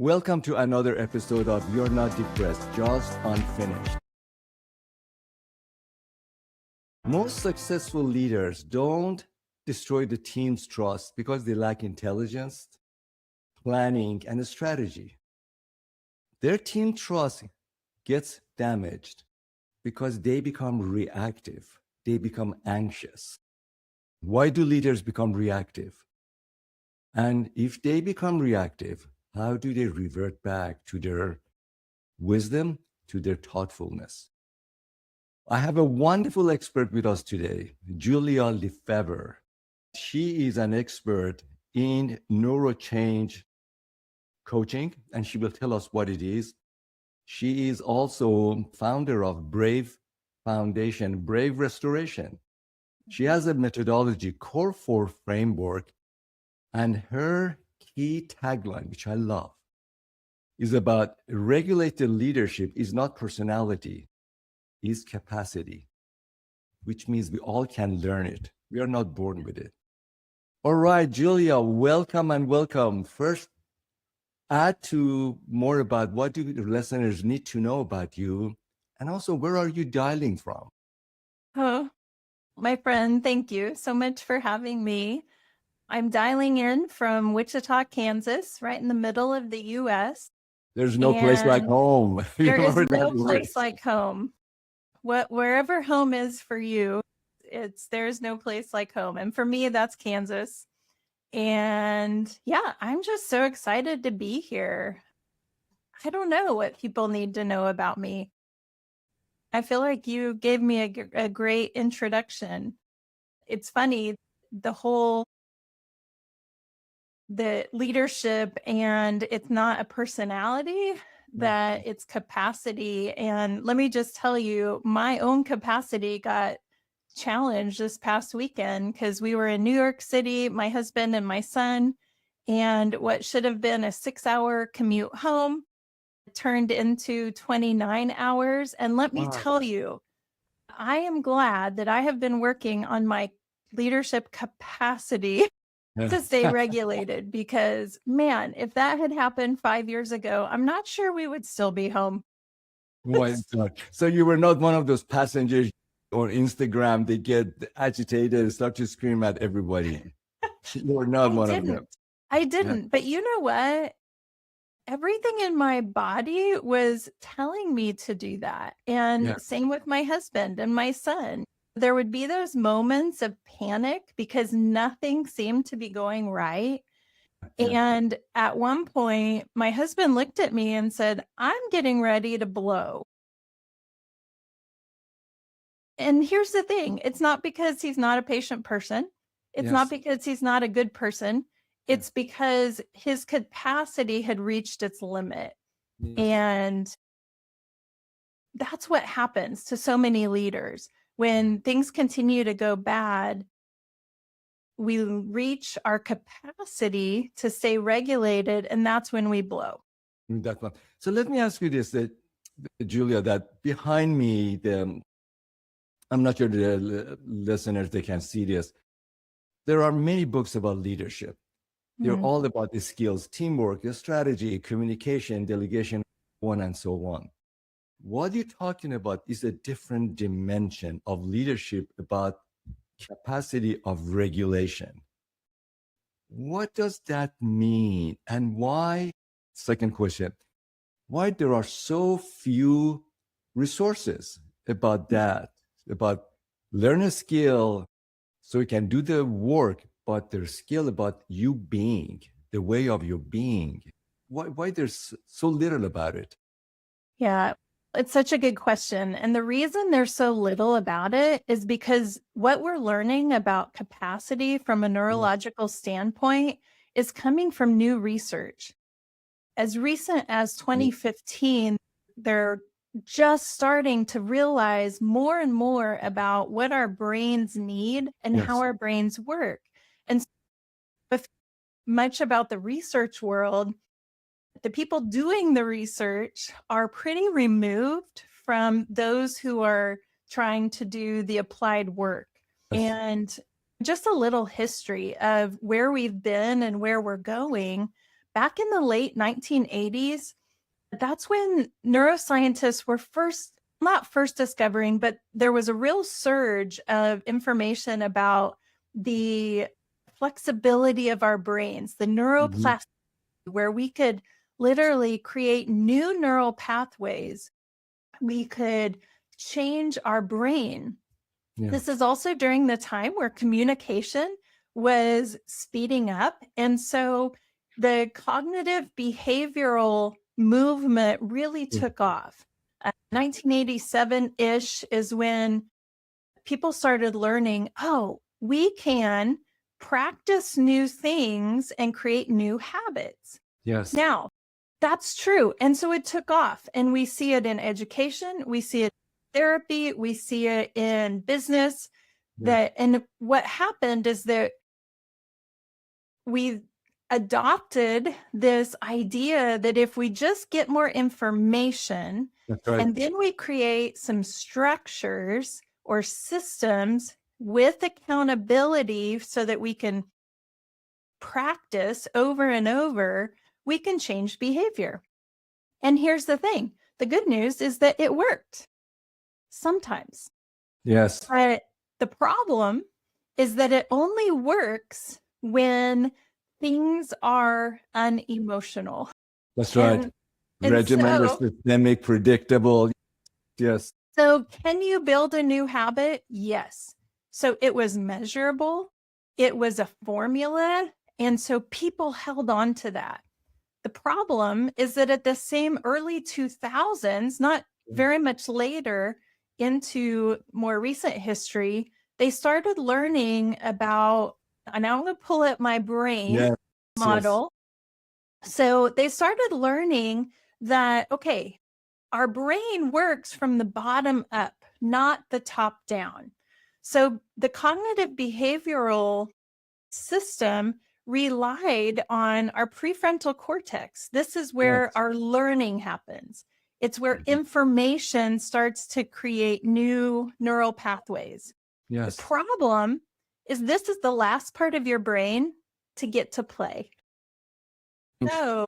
Welcome to another episode of You're Not Depressed, Just Unfinished. Most successful leaders don't destroy the team's trust because they lack intelligence, planning, and strategy. Their team trust gets damaged because they become reactive. They become anxious. Why do leaders become reactive? And if they become reactive, how do they revert back to their wisdom, to their thoughtfulness? I have a wonderful expert with us today, Julia LeFevre. She is an expert in NeuroChange coaching, and she will tell us what it is. She is also founder of Brave Foundation, Brave Restoration. She has a methodology, Core 4 framework, and her key tagline, which I love, is about regulated leadership is not personality, is capacity, which means we all can learn it. We are not born with it. All right, Julia, welcome and welcome. First, add to more about what do the listeners need to know about you, and also where are you dialing from? Oh, my friend, thank you so much for having me. I'm dialing in from Wichita, Kansas, right in the middle of the U.S. There's no place like home. There is no place like home. Wherever home is for you, there's no place like home. And for me, that's Kansas. And yeah, I'm just so excited to be here. I don't know what people need to know about me. I feel like you gave me a great introduction. It's funny, the leadership, and it's not a personality, that it's capacity. And let me just tell you, my own capacity got challenged this past weekend because we were in New York City, my husband and my son, and what should have been a 6-hour commute home turned into 29 hours. And let me tell you, I am glad that I have been working on my leadership capacity to stay regulated, because man, if that had happened 5 years ago, I'm not sure we would still be home. So you were not one of those passengers on Instagram, they get agitated and start to scream at everybody. You were not one of them. I didn't. Yeah. But you know what? Everything in my body was telling me to do that. And same with my husband and my son. There would be those moments of panic because nothing seemed to be going right. And at one point, my husband looked at me and said, "I'm getting ready to blow." And here's the thing. It's not because he's not a patient person. It's not because he's not a good person. It's because his capacity had reached its limit. And that's what happens to so many leaders. When things continue to go bad, we reach our capacity to stay regulated, and that's when we blow. So let me ask you this, Julia, that behind me, I'm not sure the listeners, they can see this. There are many books about leadership. They're all about the skills, teamwork, the strategy, communication, delegation, and so on. What you're talking about is a different dimension of leadership, about capacity of regulation. What does that mean? And why, second question, why there are so few resources about that, about learn a skill so you can do the work, but there's skill about you being, the way of your being. Why there's so little about it? Yeah. It's such a good question. And the reason there's so little about it is because what we're learning about capacity from a neurological standpoint is coming from new research. As recent as 2015, they're just starting to realize more and more about what our brains need and how our brains work. And with much about the research world, the people doing the research are pretty removed from those who are trying to do the applied work. And just a little history of where we've been and where we're going. back in the late 1980s, that's when neuroscientists were not first discovering, but there was a real surge of information about the flexibility of our brains, the neuroplasticity, where we could literally create new neural pathways. We could change our brain. Yeah. This is also during the time where communication was speeding up. And so the cognitive behavioral movement really took off. 1987-ish is when people started learning, oh, we can practice new things and create new habits. Yes. Now, that's true. And so it took off, and we see it in education, we see it in therapy, we see it in business. And what happened is that we adopted this idea that if we just get more information, That's right. and then we create some structures or systems with accountability so that we can practice over and over, we can change behavior. And here's the thing. The good news is that it worked sometimes. Yes. But the problem is that it only works when things are unemotional. That's right. And Regimented, so- systemic, predictable. Yes. So can you build a new habit? Yes. So it was measurable. It was a formula. And so people held on to that. The problem is that at the same early 2000s, not very much later into more recent history, they started learning about, and I'm going to pull up my brain model. So they started learning that, okay, our brain works from the bottom up, not the top down. So the cognitive behavioral system relied on our prefrontal cortex. This is where our learning happens. It's where information starts to create new neural pathways. Yes. The problem is this is the last part of your brain to get to play. So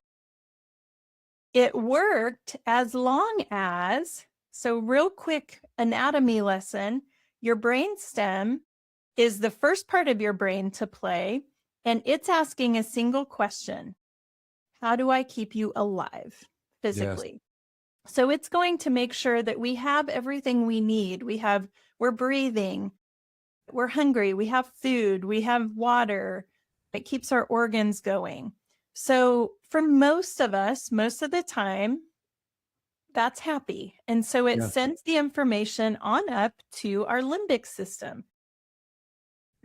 it worked as long as, so real quick anatomy lesson, your brainstem is the first part of your brain to play, and it's asking a single question. How do I keep you alive physically? Yes. So it's going to make sure that we have everything we need. We're breathing, we're hungry, we have food, we have water. It keeps our organs going. So for most of us, most of the time, that's happy. And so it sends the information on up to our limbic system.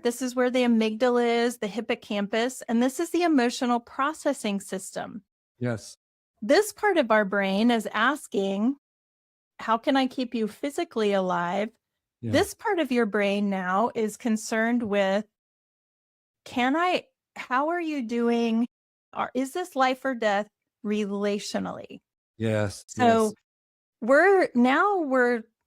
This is where the amygdala is, the hippocampus, and this is the emotional processing system. Yes. This part of our brain is asking, how can I keep you physically alive? Yeah. This part of your brain now is concerned with, how are you doing? Or is this life or death relationally? Yes. So we're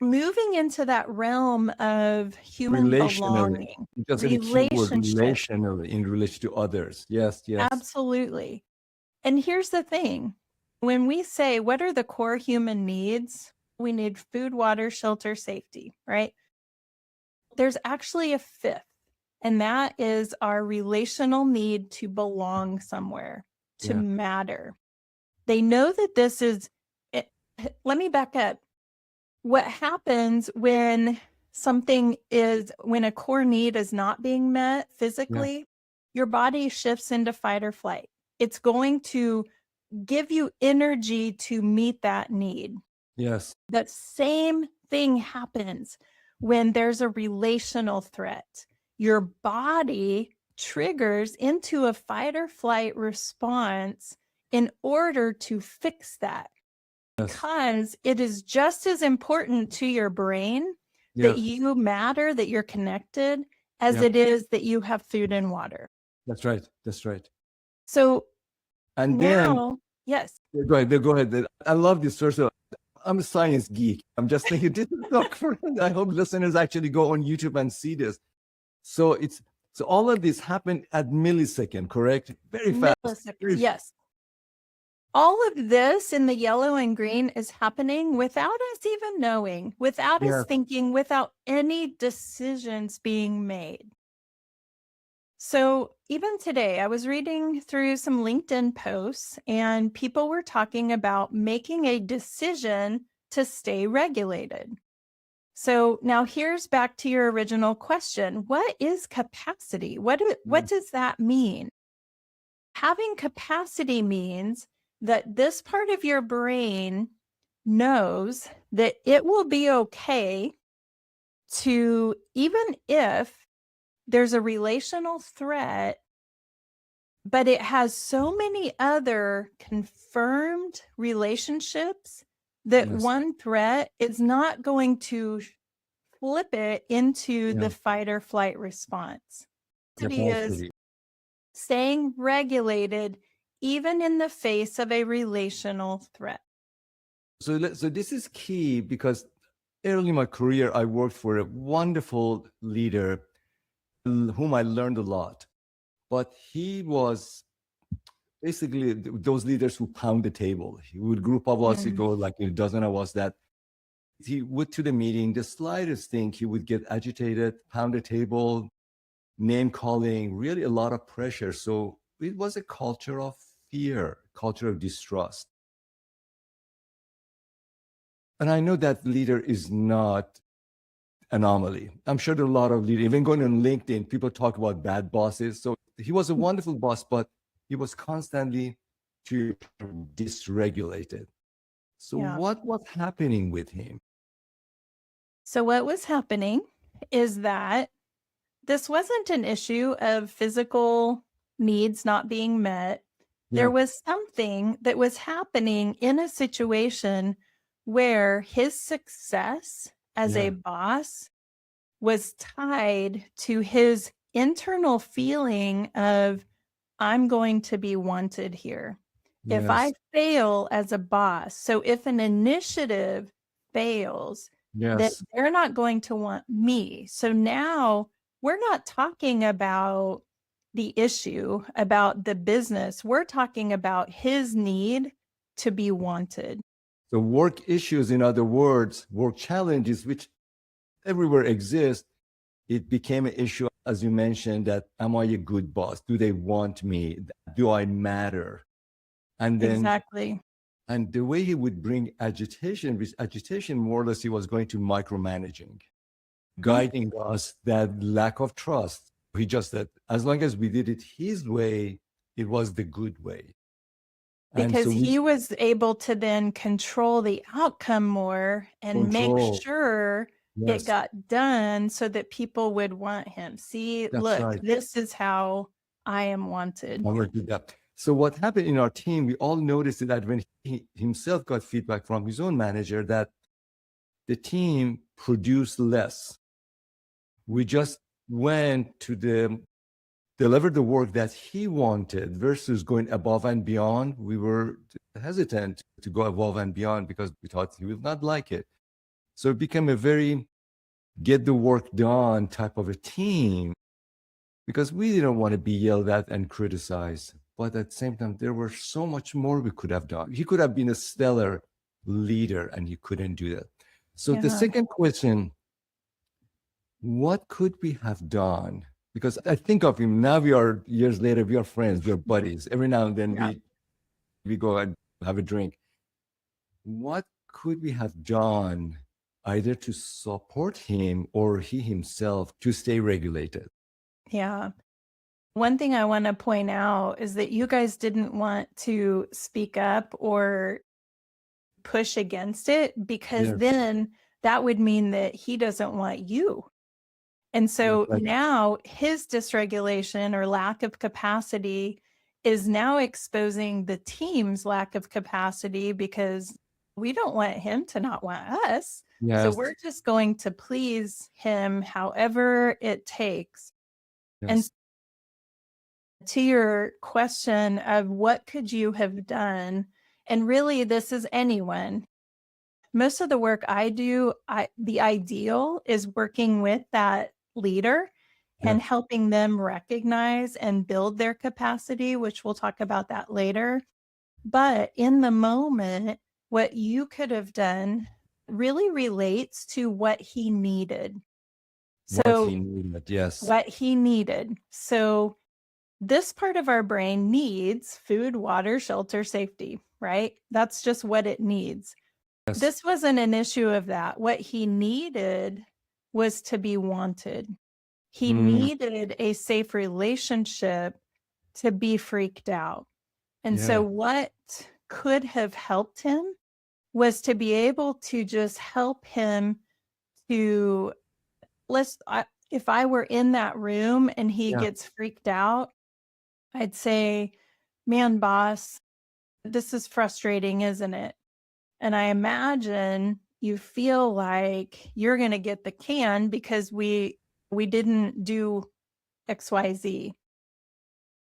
moving into that realm of human belonging. Just relationally in relation to others. Yes. Absolutely. And here's the thing. When we say, what are the core human needs? We need food, water, shelter, safety, right? There's actually a fifth. And that is our relational need to belong somewhere, to matter. They know that this is, let me back up. What happens when a core need is not being met physically, your body shifts into fight or flight. It's going to give you energy to meet that need. Yes. That same thing happens when there's a relational threat. Your body triggers into a fight or flight response in order to fix that. Because it is just as important to your brain that you matter, that you're connected, as it is that you have food and water. That's right. That's right. So, and now, then, yes. Go ahead. I love this source. I'm a science geek. I'm just thinking, this is so cool. I hope listeners actually go on YouTube and see this. So all of this happened at millisecond, correct? Very fast. Yes. All of this in the yellow and green is happening without us even knowing, without us Yeah. thinking, without any decisions being made. So even today, I was reading through some LinkedIn posts and people were talking about making a decision to stay regulated. So now here's back to your original question. What is capacity? What does that mean? Having capacity means that this part of your brain knows that it will be okay to, even if there's a relational threat, but it has so many other confirmed relationships that Yes. one threat is not going to flip it into Yeah. the fight or flight response. Capacity is Capacity. staying regulated even in the face of a relational threat. So this is key because early in my career, I worked for a wonderful leader whom I learned a lot. But he was basically those leaders who pound the table. He would group of us, he'd go like a dozen of us that he would to the meeting, the slightest thing, he would get agitated, pound the table, name calling, really a lot of pressure. So it was a culture of fear, culture of distrust. And I know that leader is not anomaly. I'm sure there are a lot of leaders, even going on LinkedIn, people talk about bad bosses. So he was a wonderful boss, but he was constantly dysregulated. So Yeah. what was happening with him? So, what was happening is that this wasn't an issue of physical needs not being met. Yeah. There was something that was happening in a situation where his success as Yeah. a boss was tied to his internal feeling of, I'm going to be wanted here. If Yes. I fail as a boss, so if an initiative fails, then Yes. they're not going to want me. So now we're not talking about the issue, about the business. We're talking about his need to be wanted. So work issues, in other words, work challenges, which everywhere exist, it became an issue, as you mentioned, that am I a good boss? Do they want me? Do I matter? And then, Exactly. and the way he would bring agitation, with agitation, more or less, he was going to micromanaging, guiding us, that lack of trust. He just said, as long as we did it his way, it was the good way. And Because so we he was able to then control the outcome more and make control. sure it Yes, got done so that people would want him. See, that's look, right. this is how I am wanted. I will do that. So what happened in our team, we all noticed that when he himself got feedback from his own manager that the team produced less. We just went to deliver the work that he wanted versus going above and beyond. We were hesitant to go above and beyond because we thought he would not like it. So it became a very get the work done type of a team because we didn't want to be yelled at and criticized. But at the same time, there were so much more we could have done. He could have been a stellar leader and he couldn't do that. So the Yeah. second question, what could we have done? Because I think of him now, we are years later, we are friends, we are buddies. Every now and then Yeah. we go and have a drink. What could we have done either to support him or he himself to stay regulated? Yeah. One thing I want to point out is that you guys didn't want to speak up or push against it because Yes. then that would mean that he doesn't want you. And so Right. now his dysregulation or lack of capacity is now exposing the team's lack of capacity because we don't want him to not want us. So Yes. we're just going to please him however it takes. And Yes. to your question of what could you have done, and really this is anyone. Most of the work I do, the ideal is working with that leader Yeah. and helping them recognize and build their capacity, which we'll talk about that later. But in the moment, what you could have done really relates to what he needed. What he So needed, yes. what he needed. So this part of our brain needs food, water, shelter, safety, right? That's just what it needs. Yes. This wasn't an issue of that. What he needed was to be wanted. He needed a safe relationship to be freaked out. And so Yeah. what could have helped him was to be able to just help him to if I were in that room and he Yeah. gets freaked out, I'd say, "Man, boss, this is frustrating, isn't it? And I imagine you feel like you're going to get the can because we didn't do XYZ.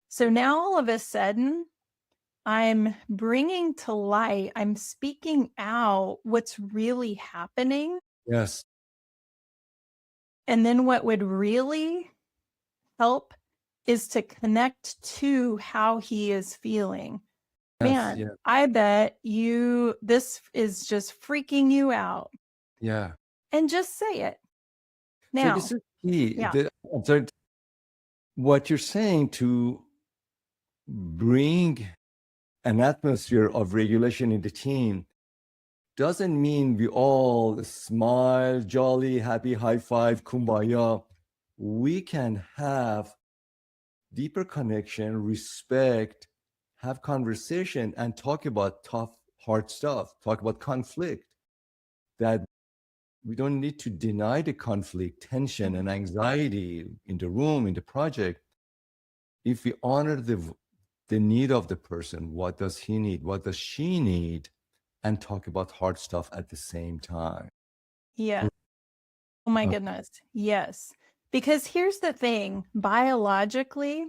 So now all of a sudden, I'm bringing to light, I'm speaking out what's really happening. Yes. And then what would really help is to connect to how he is feeling. Yes. Man, Yeah. I bet this is just freaking you out. Yeah. And just say it. So Now, this is key. yeah, I'm sorry, what you're saying to bring an atmosphere of regulation in the team doesn't mean we all smile, jolly, happy, high five, kumbaya. We can have deeper connection, respect, have conversation, and talk about tough, hard stuff, talk about conflict. That we don't need to deny the conflict, tension, and anxiety in the room, in the project. If we honor the need of the person, what does he need? What does she need? And talk about hard stuff at the same time. yeah. Oh my goodness. Yes. Because here's the thing, biologically,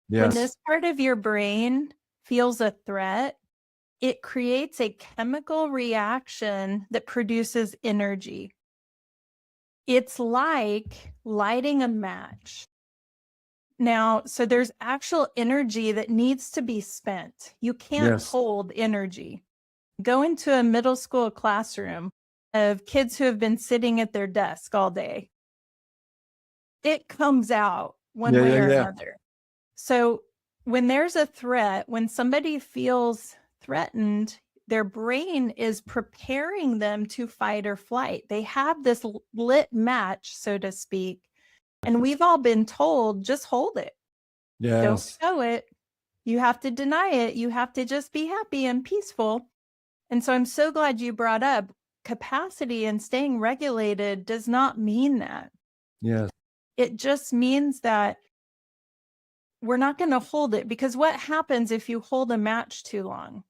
when Yes. this part of your brain feels a threat, it creates a chemical reaction that produces energy. It's like lighting a match. Now, so there's actual energy that needs to be spent. You can't Yes. hold energy. Go into a middle school classroom of kids who have been sitting at their desk all day. It comes out one Yeah. way Yeah. or Yeah. another. So when there's a threat, when somebody feels threatened, their brain is preparing them to fight or flight. They have this lit match, so to speak. And we've all been told, just hold it. Don't Yes. show it. You have to deny it. You have to just be happy and peaceful. And so I'm so glad you brought up capacity and staying regulated does not mean that. Yes. It just means that we're not going to hold it, because what happens if you hold a match too long?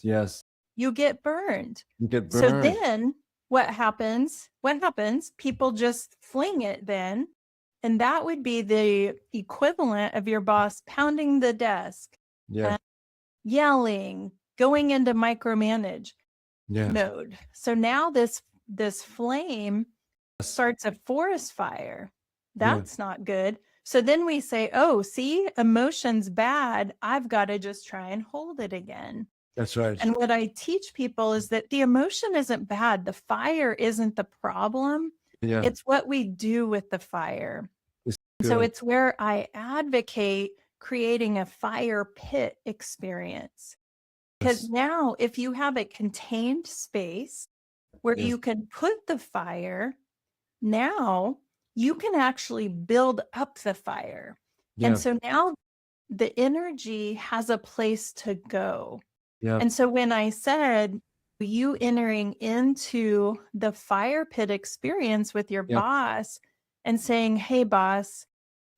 Yes. You get burned. You get So burned. then what happens? People just fling it then. And that would be the equivalent of your boss pounding the desk, Yeah. yelling, going into micromanage Yeah. mode. So now this flame Yes. starts a forest fire. Yeah. That's not good. So then we say, oh, see, emotion's bad. I've got to just try and hold it again. That's right. And what I teach people is that the emotion isn't bad. The fire isn't the problem. Yeah. It's what we do with the fire. It's So good. it's where I advocate creating a fire pit experience. Because Yes. now if you have a contained space where Yes. you can put the fire, now you can actually build up the fire. Yeah. And so now the energy has a place to go. Yeah. And so when I said you entering into the fire pit experience with your Yeah. boss and saying, hey, boss,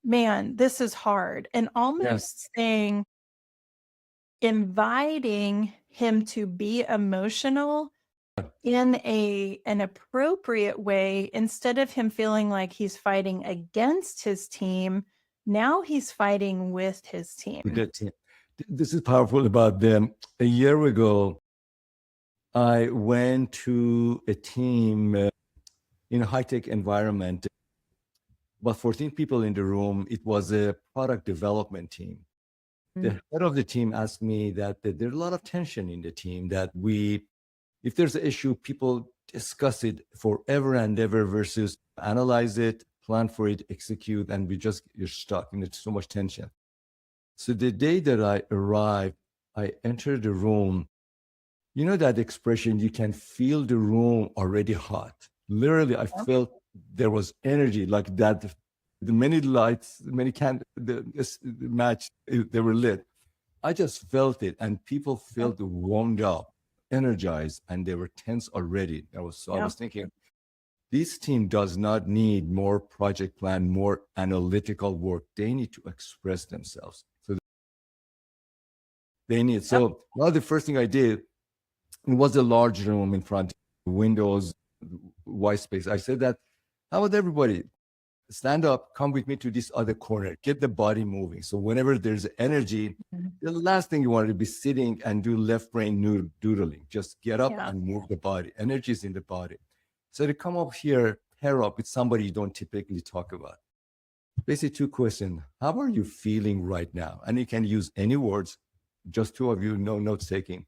man, this is hard, and Yes. almost saying, inviting him to be emotional in an appropriate way, instead of him feeling like he's fighting against his team, now he's fighting with his team. This is powerful about them. A year ago, I went to a team in a high-tech environment, about 14 people in the room. It was a product development team. The head of the team asked me that there's a lot of tension in the team, that if there's an issue, people discuss it forever and ever versus analyze it, plan for it, execute, and you're stuck and it's so much tension. So the day that I arrived, I entered the room. You know that expression, you can feel the room already hot. Literally, I felt there was energy like that. The many lights, the match, they were lit. I just felt it, and people felt warmed up, energized, and they were tense already. I was thinking, this team does not need more project plan, more analytical work. They need to express themselves. So they need. So now the first thing I did, it was a large room in front, windows, white space. I said that, how about everybody stand up, come with me to this other corner, get the body moving. So whenever there's energy, the last thing you want to be sitting and do left brain doodling. Just get up and move the body. Energy is in the body. So to come up here, pair up with somebody you don't typically talk about. Basically, two questions. How are you feeling right now? And you can use any words, just two of you, no notes taking.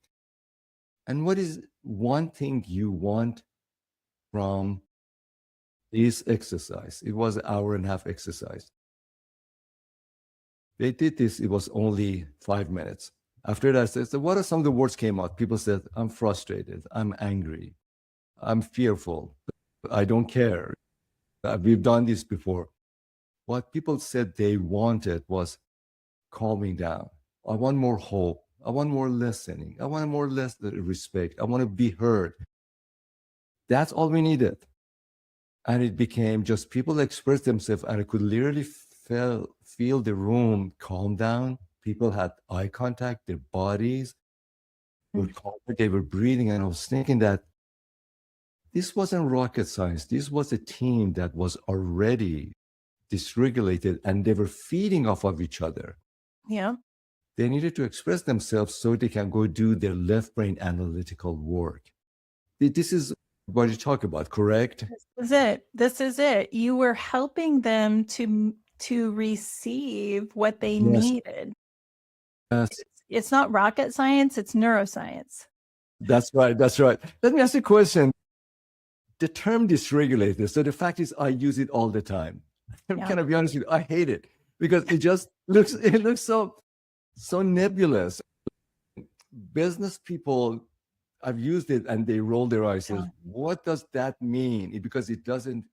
And what is one thing you want from this exercise? It was an hour and a half exercise. They did this, it was only 5 minutes. After that, I said, so what are some of the words came out? People said, I'm frustrated, I'm angry, I'm fearful, I don't care. We've done this before. What people said they wanted was calming down. I want more hope. I want more listening. I want more respect. I want to be heard. That's all we needed. And it became just people express themselves, and I could literally feel the room calm down. People had eye contact, their bodies were calm, they were breathing. And I was thinking that this wasn't rocket science. This was a team that was already dysregulated, and they were feeding off of each other. Yeah. They needed to express themselves so they can go do their left brain analytical work. This is what you talk about, correct? This is it. You were helping them to receive what they needed. Yes. It's not rocket science, it's neuroscience. That's right. Let me ask you a question. The term dysregulated, so the fact is I use it all the time. I'm going to be honest with you, I hate it because it just looks so nebulous. Business people, I've used it and they roll their eyes. Says, what does that mean? Because it doesn't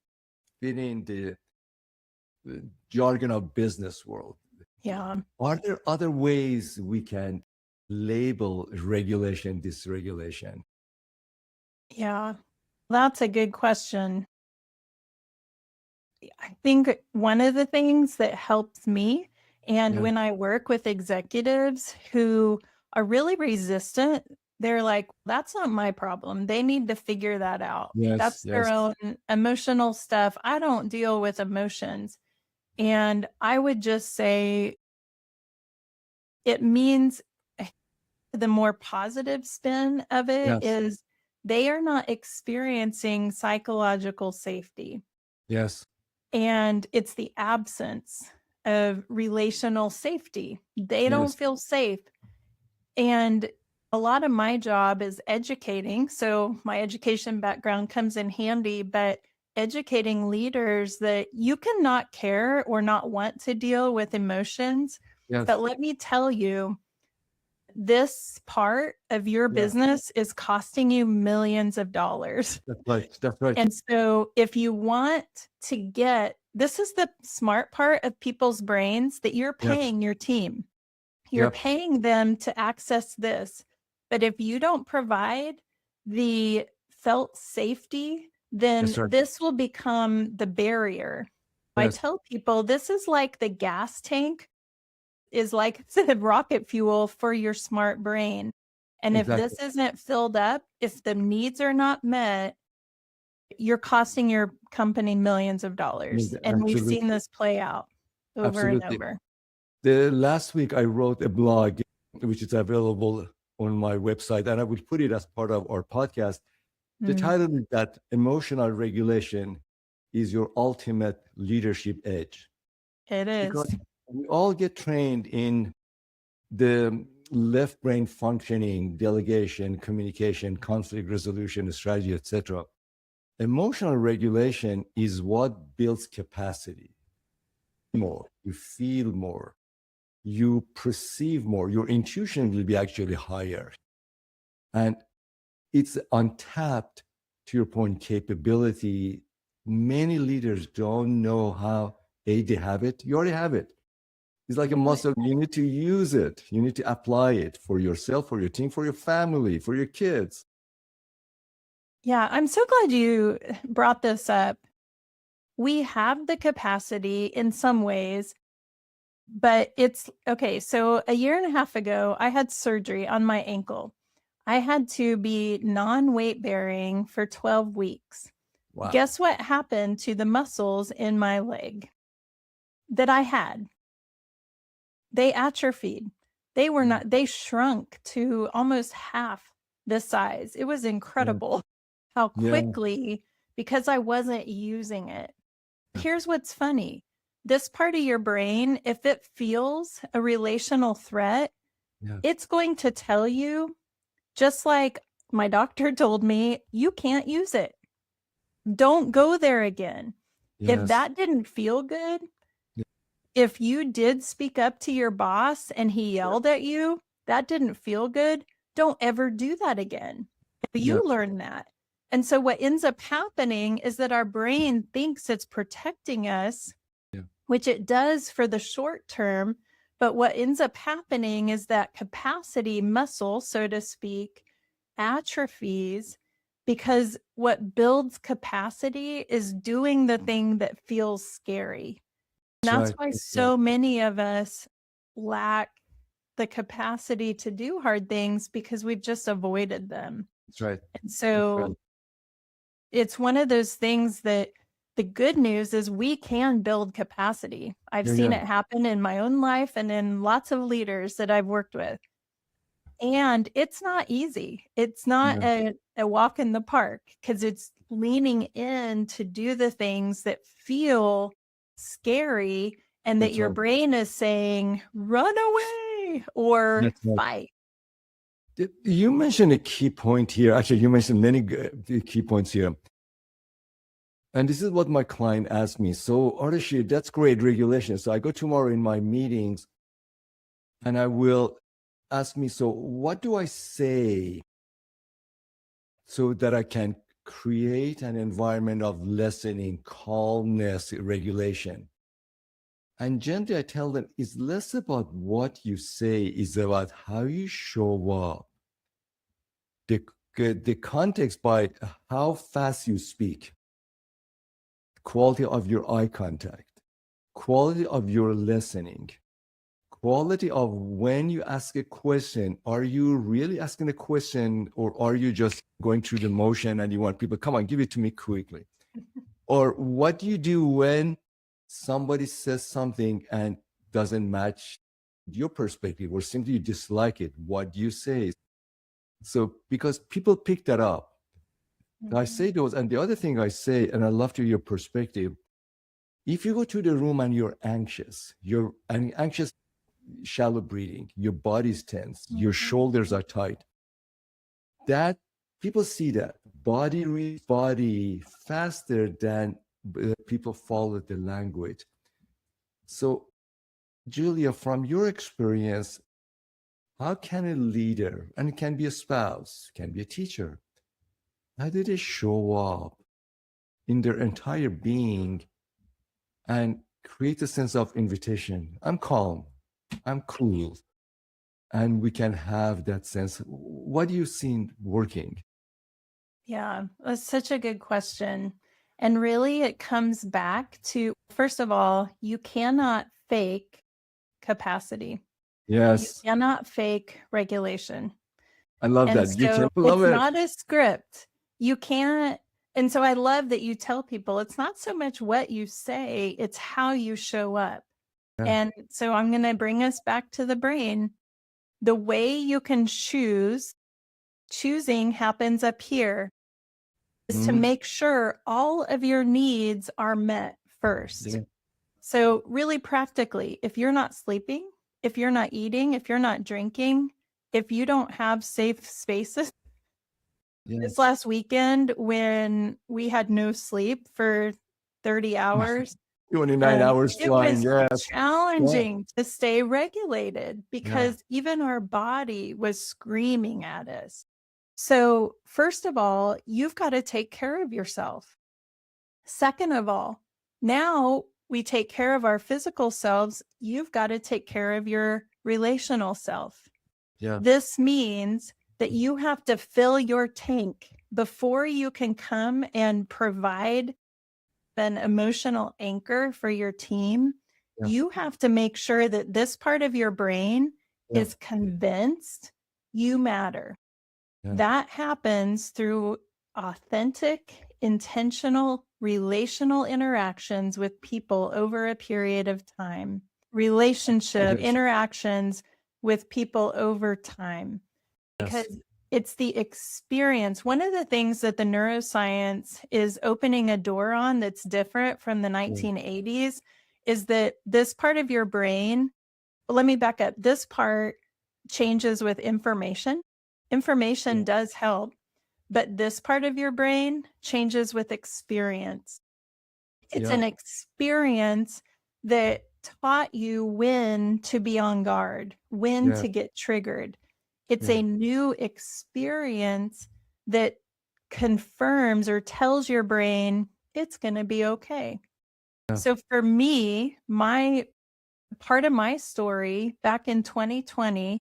fit in the jargon of business world. Yeah. Are there other ways we can label regulation, dysregulation? Yeah, that's a good question. I think one of the things that helps me, and when I work with executives who are really resistant, they're like, that's not my problem. They need to figure that out. That's their own emotional stuff. I don't deal with emotions. And I would just say it means the more positive spin of it is they are not experiencing psychological safety. Yes. And it's the absence of relational safety. They don't feel safe. And a lot of my job is educating. So my education background comes in handy, but educating leaders that you cannot care or not want to deal with emotions. But let me tell you, this part of your business is costing you millions of dollars. That's right. And so if you want to this is the smart part of people's brains, that you're paying your team. You're paying them to access this. But if you don't provide the felt safety, then this will become the barrier. I tell people this is like the gas tank is like the rocket fuel for your smart brain. And if this isn't filled up, if the needs are not met, you're costing your company millions of dollars. And we've seen this play out over and over. The last week I wrote a blog, which is available on my website, and I will put it as part of our podcast. The title is that emotional regulation is your ultimate leadership edge. It is. Because we all get trained in the left brain functioning, delegation, communication, conflict resolution, strategy, etc. Emotional regulation is what builds capacity. More, you feel more, you perceive more, your intuition will be actually higher. And it's untapped, to your point, capability. Many leaders don't know how they have it. You already have it. It's like a muscle. You need to use it. You need to apply it for yourself, for your team, for your family, for your kids. Yeah, I'm so glad you brought this up. We have the capacity in some ways, but it's okay. So a year and a half ago, I had surgery on my ankle. I had to be non-weight bearing for 12 weeks. Wow. Guess what happened to the muscles in my leg that I had? They atrophied. They were not, they shrunk to almost half the size. It was incredible how quickly, because I wasn't using it. Here's what's funny. This part of your brain, if it feels a relational threat, it's going to tell you, just like my doctor told me, you can't use it. Don't go there again. If that didn't feel good, if you did speak up to your boss and he yelled at you, that didn't feel good. Don't ever do that again. You learn that. And so what ends up happening is that our brain thinks it's protecting us, which it does for the short term. But what ends up happening is that capacity muscle, so to speak, atrophies, because what builds capacity is doing the thing that feels scary. And that's why so many of us lack the capacity to do hard things, because we've just avoided them. That's right. And so it's one of those things that the good news is we can build capacity. I've seen it happen in my own life and in lots of leaders that I've worked with. And it's not easy. It's not a walk in the park, because it's leaning in to do the things that feel scary and that your brain is saying, run away or fight. You mentioned a key point here. Actually, you mentioned many key points here. And this is what my client asked me. So, Ardeshir, that's great regulation. So I go tomorrow in my meetings and I will ask me, so what do I say so that I can create an environment of listening, calmness, regulation? And gently I tell them, it's less about what you say, it's about how you show up. The context by how fast you speak, quality of your eye contact, quality of your listening, quality of when you ask a question. Are you really asking a question, or are you just going through the motion and you want people, come on, give it to me quickly? Or what do you do when somebody says something and doesn't match your perspective, or simply you dislike it? What do you say? So because people pick that up, I say those. And the other thing I say, and I love to hear your perspective, if you go to the room and you're anxious, shallow breathing, your body's tense, your shoulders are tight, that people see that body reads body faster than people follow the language. So Julia, from your experience, how can a leader, and it can be a spouse, can be a teacher, how do they show up in their entire being and create a sense of invitation? I'm calm, I'm cool, and we can have that sense. What do you see working? Yeah, that's such a good question. And really, it comes back to, first of all, you cannot fake capacity. Yes. You cannot fake regulation. I love And that. so You can love it's it. not a script. You can't. And so I love that you tell people it's not so much what you say, it's how you show up. And so I'm going to bring us back to the brain. The way you can choosing happens up here, is to make sure all of your needs are met first. So really practically, if you're not sleeping if you're not eating, if you're not drinking, if you don't have safe spaces. This last weekend when we had no sleep for 30 hours, 29 hours it flying, was yes. challenging to stay regulated because even our body was screaming at us. So first of all, you've got to take care of yourself. Second of all, now we take care of our physical selves. You've got to take care of your relational self. Yeah. This means that you have to fill your tank before you can come and provide an emotional anchor for your team. Yeah. You have to make sure that this part of your brain is convinced you matter. That happens through authentic, intentional, relational interactions with people over a period of time. Relationship interactions with people over time. Because it's the experience. One of the things that the neuroscience is opening a door on that's different from the 1980s is that this part of your brain, let me back up. This part changes with information. Information does help, but this part of your brain changes with experience. It's an experience that taught you when to be on guard, when to get triggered. It's a new experience that confirms or tells your brain it's going to be okay. So for me, my part of my story back in 2020,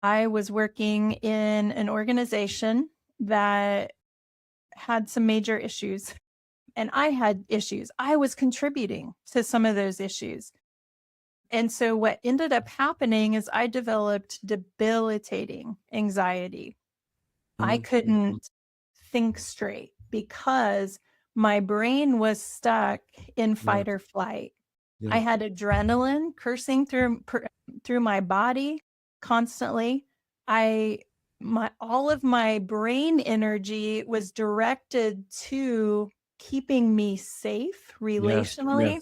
I was working in an organization that had some major issues, and I had issues. I was contributing to some of those issues. And so what ended up happening is I developed debilitating anxiety. I couldn't think straight because my brain was stuck in fight or flight. I had adrenaline coursing through my body constantly. All of my brain energy was directed to keeping me safe relationally,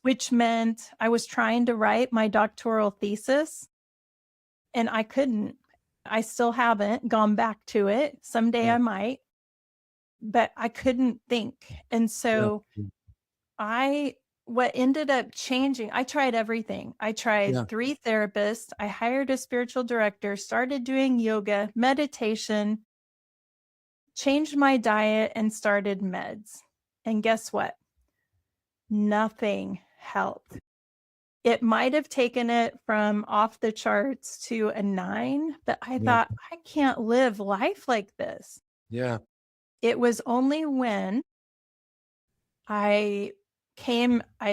which meant I was trying to write my doctoral thesis and I couldn't. I still haven't gone back to it. Someday I might, but I couldn't think. And so what ended up changing, I tried everything. I tried 3 therapists. I hired a spiritual director, started doing yoga, meditation, changed my diet, and started meds. And guess what? Nothing helped. It might have taken it from off the charts to a 9, but I thought, I can't live life like this. Yeah. It was only when I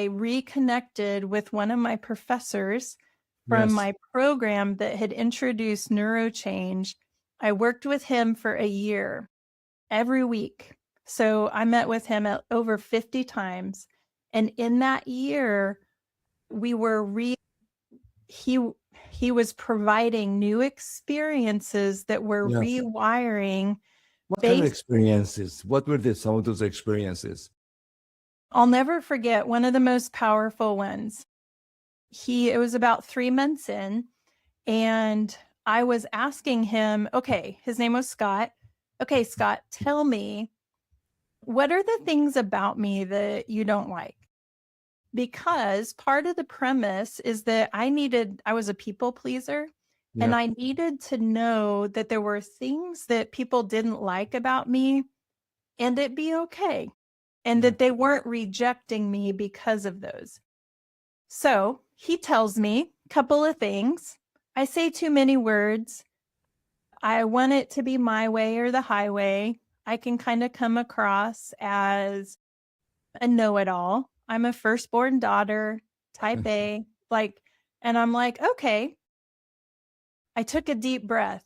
reconnected with one of my professors from my program that had introduced NeuroChange. I worked with him for a year, every week. So I met with him over 50 times. And in that year, we were he was providing new experiences that were rewiring. What kind of experiences? What were some of those experiences? I'll never forget one of the most powerful ones. It was about 3 months in, and I was asking him, okay, his name was Scott. Okay, Scott, tell me, what are the things about me that you don't like? Because part of the premise is that I was a people pleaser, and I needed to know that there were things that people didn't like about me and it'd be okay. And that they weren't rejecting me because of those. So he tells me a couple of things. I say too many words. I want it to be my way or the highway. I can kind of come across as a know-it-all. I'm a firstborn daughter, type A, and I'm like, okay. I took a deep breath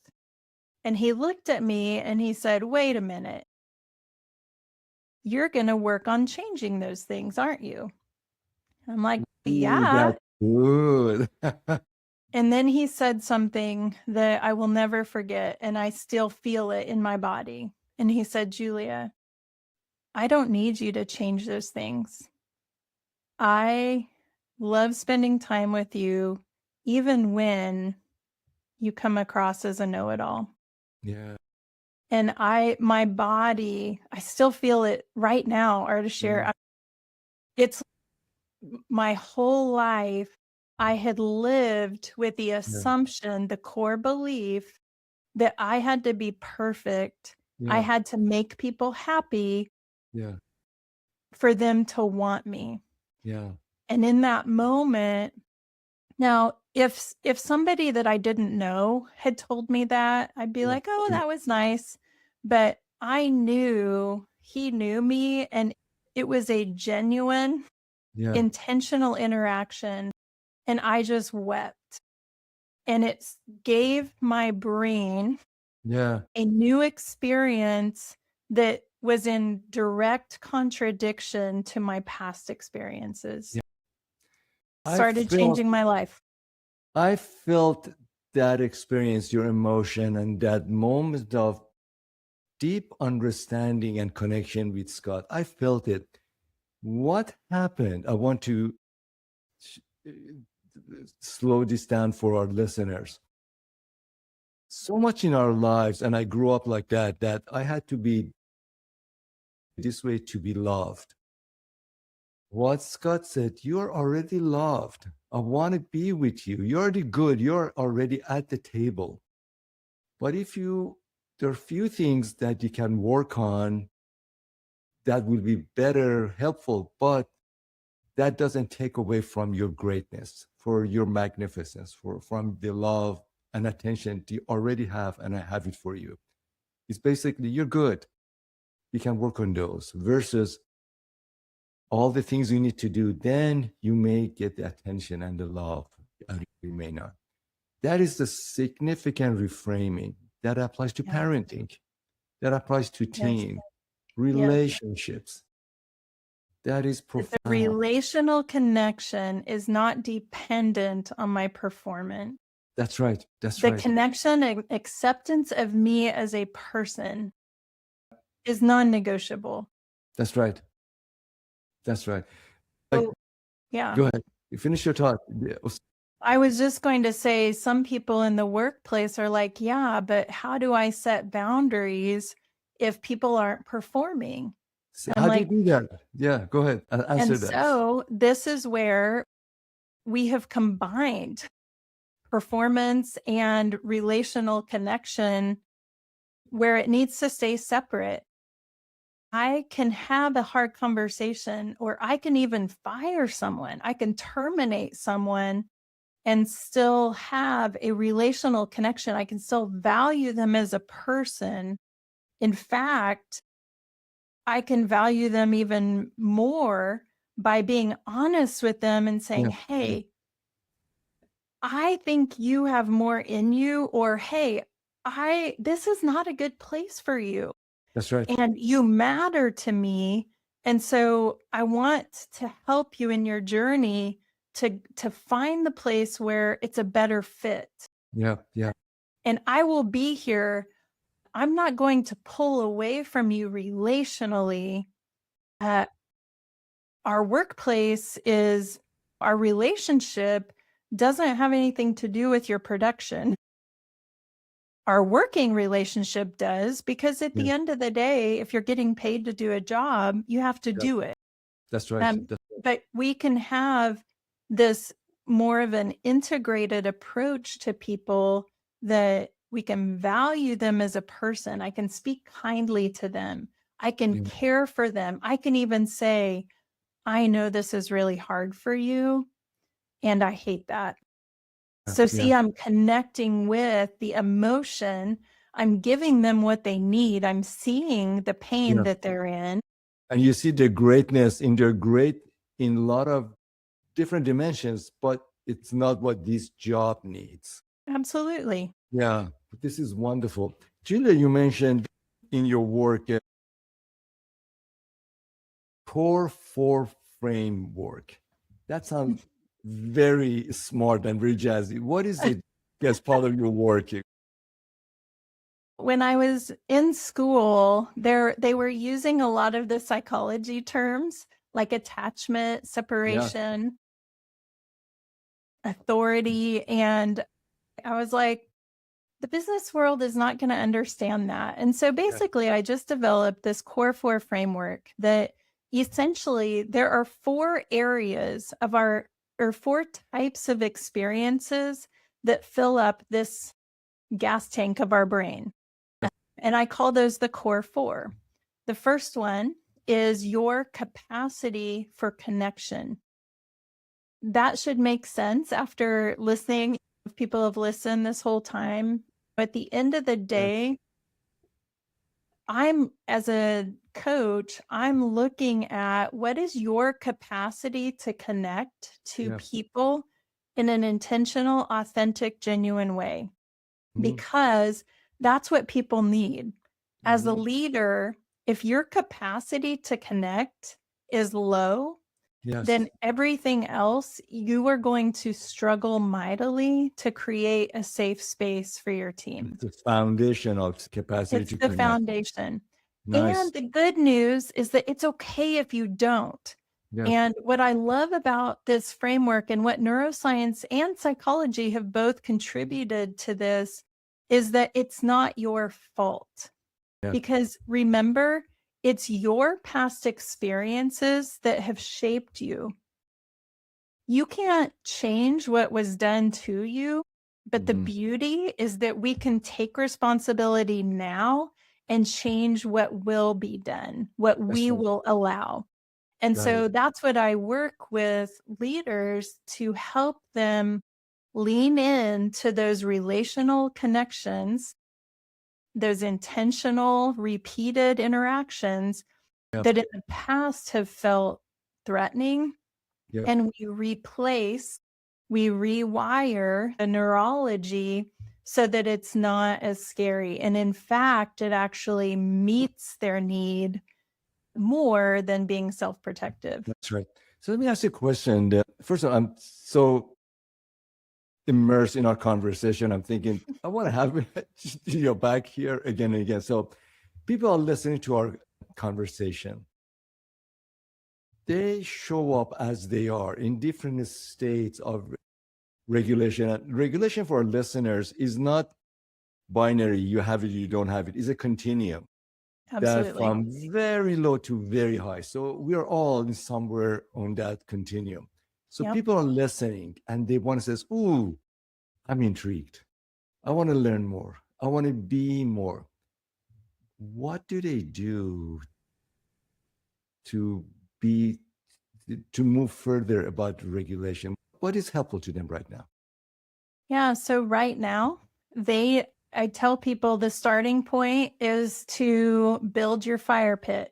and he looked at me and he said, wait a minute. You're going to work on changing those things, aren't you? I'm like, yeah. That's good. And then he said something that I will never forget, and I still feel it in my body. And he said, Julia, I don't need you to change those things. I love spending time with you. even when you come across as a know-it-all. Yeah. And my body, I still feel it right now, Ardeshir. It's my whole life, I had lived with the assumption, the core belief that I had to be perfect. I Yeah. had to make people happy Yeah. for them to want me. Yeah. And in that moment, now if somebody that I didn't know had told me that, I'd be Yeah. like, "Oh, that was nice." But I knew he knew me, and it was a genuine, Yeah. intentional interaction, and I just wept. And it gave my brain Yeah. a new experience that was in direct contradiction to my past experiences. Yeah. Started changing my life. I felt that experience, your emotion, and that moment of deep understanding and connection with Scott. I felt it. What happened? I want to slow this down for our listeners. So much in our lives, and I grew up like that, that I had to be this way to be loved. What Scott said, you're already loved. I want to be with you. You're already good. You're already at the table. But there are few things that you can work on that will be better, helpful, but that doesn't take away from your greatness, for your magnificence, from the love and attention you already have, and I have it for you. It's basically, you're good. You can work on those versus all the things you need to do. Then you may get the attention and the love, and you may not. That is the significant reframing that applies to parenting, that applies to team, relationships. That is That the profound. relational connection is not dependent on my performance. That's right. That's The right. connection and acceptance of me as a person is non-negotiable. That's right. That's right. So, yeah. Go ahead. You finish your thought. I was just going to say some people in the workplace are like, yeah, but how do I set boundaries if people aren't performing? And How do you do that? Yeah, go ahead. Answer and that. so this is where we have combined performance and relational connection where it needs to stay separate. I can have a hard conversation, or I can even fire someone. I can terminate someone and still have a relational connection. I can still value them as a person. In fact, I can value them even more by being honest with them and saying, hey, I think you have more in you, or hey, this is not a good place for you. That's right. And you matter to me. And so I want to help you in your journey to find the place where it's a better fit. Yeah. Yeah. And I will be here. I'm not going to pull away from you relationally. Our workplace is our relationship doesn't have anything to do with your production. Our working relationship does, because at the end of the day, if you're getting paid to do a job, you have to do it. That's right. But we can have this more of an integrated approach to people, that we can value them as a person. I can speak kindly to them. I can care for them. I can even say, I know this is really hard for you, and I hate that. So see, I'm connecting with the emotion. I'm giving them what they need. I'm seeing the pain that they're in. And you see the greatness in in a lot of different dimensions, but it's not what this job needs. Absolutely. Yeah, this is wonderful. Julia, you mentioned in your work core 4 framework. That sounds very smart and very jazzy. What is it as part of your work? When I was in school, they were using a lot of the psychology terms like attachment, separation. authority. And I was like, the business world is not going to understand that. And so basically, I just developed this core 4 framework that essentially there are 4 areas of our, or 4 types of experiences that fill up this gas tank of our brain. And I call those the core 4. The first one is your capacity for connection. That should make sense after listening. If people have listened this whole time, at the end of the day, as a coach, I'm looking at what is your capacity to connect to people in an intentional, authentic, genuine way, because that's what people need. As a leader, if your capacity to connect is low, then everything else, you are going to struggle mightily to create a safe space for your team. The foundation of capacity It's to the connect. foundation. Nice. And the good news is that it's okay if you don't. And what I love about this framework and what neuroscience and psychology have both contributed to this is that it's not your fault. Because remember, it's your past experiences that have shaped you. You can't change what was done to you, but the beauty is that we can take responsibility now and change what will be done, what we will allow. And so that's what I work with leaders to help them lean into those relational connections, those intentional, repeated interactions that in the past have felt threatening. And we rewire the neurology so that it's not as scary. And in fact, it actually meets their need more than being self-protective. That's right. So let me ask you a question. First of all, I'm so immersed in our conversation. I'm thinking, I want to have you back here again and again. So people are listening to our conversation. They show up as they are in different states of regulation. And regulation for our listeners is not binary. You have it, you don't have it. It's a continuum. Absolutely. That from very low to very high. So we are all somewhere on that continuum. So people are listening and they want to say, ooh, I'm intrigued. I want to learn more. I want to be more. What do they do to move further about regulation? What is helpful to them right now? Yeah. So right now, I tell people the starting point is to build your fire pit.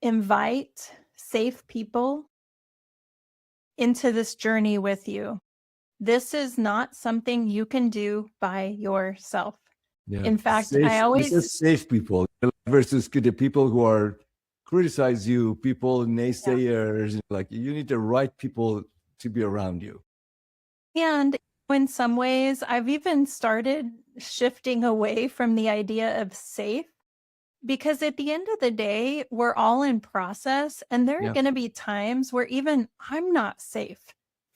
Invite safe people into this journey with you. This is not something you can do by yourself. In fact, this is safe people versus the people who are criticize you, people, naysayers, like you need the right people to be around you. And in some ways, I've even started shifting away from the idea of safe, because at the end of the day, we're all in process, and there are going to be times where even I'm not safe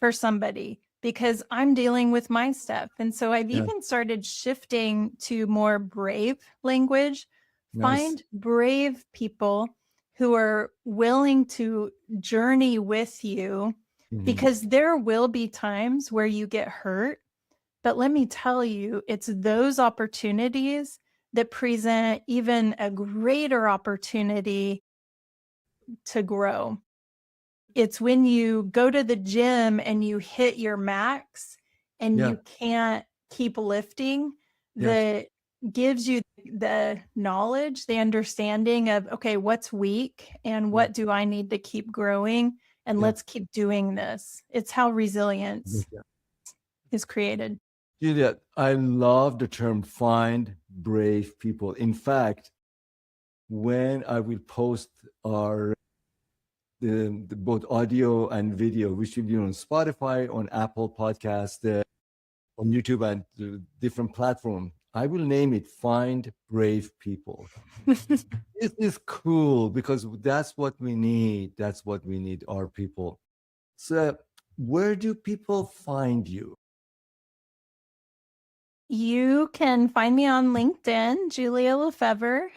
for somebody because I'm dealing with my stuff. And so I've even started shifting to more brave language. Find brave people who are willing to journey with you, because there will be times where you get hurt. But let me tell you, it's those opportunities that present even a greater opportunity to grow. It's when you go to the gym and you hit your max and you can't keep lifting that gives you the knowledge, the understanding of, okay, what's weak and what do I need to keep growing? And let's keep doing this. It's how resilience is created. Julia, I love the term find brave people. In fact, when I will post our both audio and video, which will be on Spotify, on Apple Podcast, on YouTube, and different platforms, I will name it Find Brave People. It is cool because that's what we need. That's what we need, our people. So where do people find you? You can find me on LinkedIn, Julia LeFevre.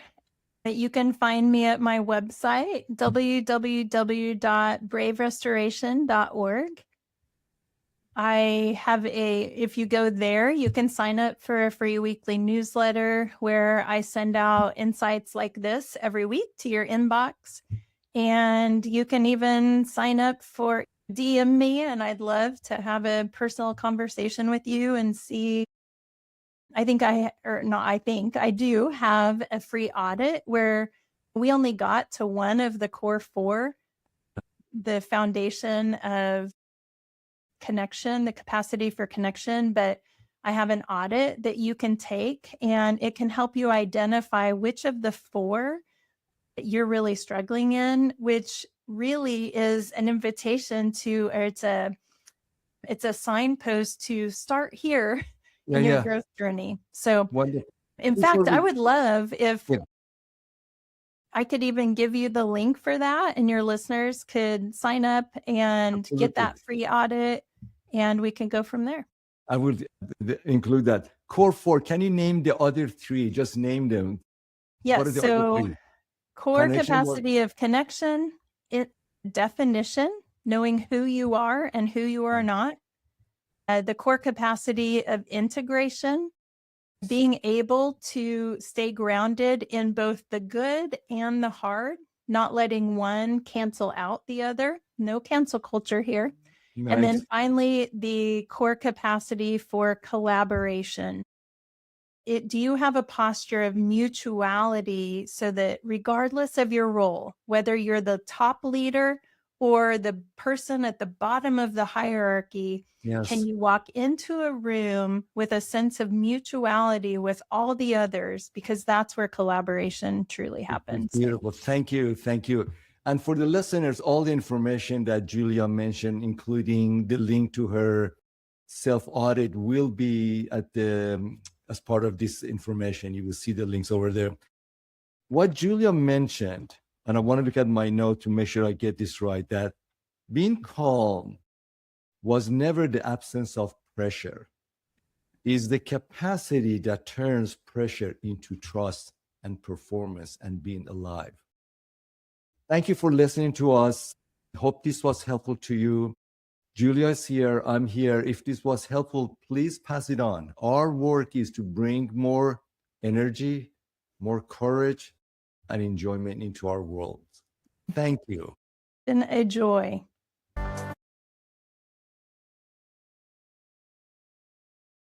You can find me at my website, www.braverestoration.org. If you go there, you can sign up for a free weekly newsletter where I send out insights like this every week to your inbox. And you can even sign up for DM me, and I'd love to have a personal conversation with you and see. I do have a free audit where we only got to one of the core four, the foundation of connection, the capacity for connection, but I have an audit that you can take and it can help you identify which of the four that you're really struggling in, which really is an invitation to, or it's a signpost to start here in your growth journey. So Wonderful. in fact, I would love if I could even give you the link for that and your listeners could sign up and get that free audit and we can go from there. I would include that. Core four, can you name the other three? Just name them. Yes. So core capacity of connection, definition, knowing who you are and who you are not. The core capacity of integration, being able to stay grounded in both the good and the hard, not letting one cancel out the other. No cancel culture here. Nice. And then finally, the core capacity for collaboration. Do you have a posture of mutuality so that regardless of your role, whether you're the top leader or the person at the bottom of the hierarchy, can you walk into a room with a sense of mutuality with all the others? Because that's where collaboration truly happens. Beautiful. Thank you. Thank you. And for the listeners, all the information that Julia mentioned, including the link to her self-audit, will be at as part of this information. You will see the links over there. What Julia mentioned, and I want to look at my note to make sure I get this right, that being calm was never the absence of pressure. Is the capacity that turns pressure into trust and performance and being alive. Thank you for listening to us. Hope this was helpful to you. Julia is here. I'm here. If this was helpful, please pass it on. Our work is to bring more energy, more courage, and enjoyment into our world. Thank you. It's been a joy.